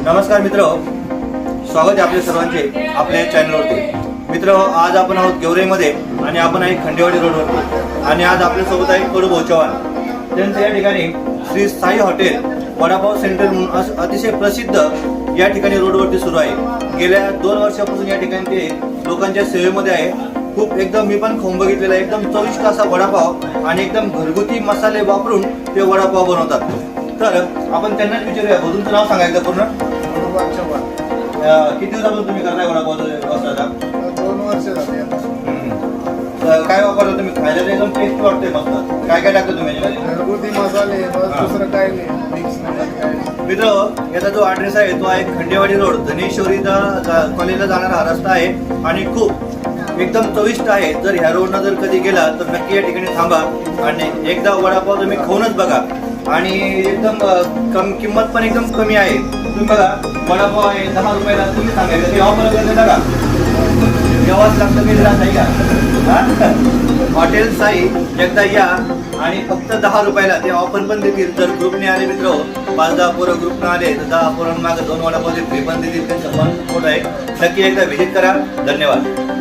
नमस्कार मित्र, स्वागत आहे आपल्या सर्वांचे आपल्या चॅनलवरती। मित्र, आज आपण आहोत गेवराईमध्ये आणि आपण आहे खंडेवाडी रोडवरती आणि आज आपल्यासोबत आहे कडूभाऊ चव्हाण। त्यांचं या ठिकाणी श्री साई हॉटेल वडापाव सेंटर म्हणून अतिशय प्रसिद्ध या ठिकाणी रोडवरती सुरू आहे। गेल्या 2 वर्षापासून या ठिकाणी ते लोकांच्या सेवेमध्ये आहे। खूप एकदम मी पण खाऊन बघितलेला आहे, एकदम चविष्ट असा वडापाव आणि एकदम घरगुती मसाले वापरून ते वडापाव बनवतात। तर आपण त्यांनाच विचारूया, तुमचं नाव सांगायचं पूर्ण? किती दिवसापासून तुम्ही करताय वडापावचा व्यवसाय? 2 वर्ष झाले। काय वापरता तुम्ही? खायला एकदम टेस्ट वाटते मस्त। काय काय टाकतं तुम्ही याच्यामध्ये? घरगुती मसाले, बस दुसरं काय नाही, मिक्स नाही। मित्र, याचा जो ॲड्रेस आहे तो आहे खंडेवाडी रोड, धनेश्वरीचा कॉलेजला जाणारा हा रस्ता आहे आणि खूप एकदम चविष्ट आहे। जर ह्या रोडनं जर कधी गेला तर नक्की या ठिकाणी थांबा आणि एकदा वडापाव तुम्ही खाऊनच बघा। आणि एकदम किंमत पण एकदम कमी आहे। तुम्ही बघा, वडापाव आहे 10 रुपयाला। तुम्ही सांगायचं ते ऑफर करते का? जेव्हाच लागतं मी नाही का? हॉटेल साई एकदा या आणि फक्त 10 रुपयाला ते ऑफर पण देतील। जर ग्रुपने आले मित्र, 5-10 पोरं ग्रुपने आले तर 10 पोरांमागे 2 वडापाव फ्री पण देतील। त्यांचं मन सपोर्ट आहे। नक्की एकदा व्हिजिट करा। धन्यवाद।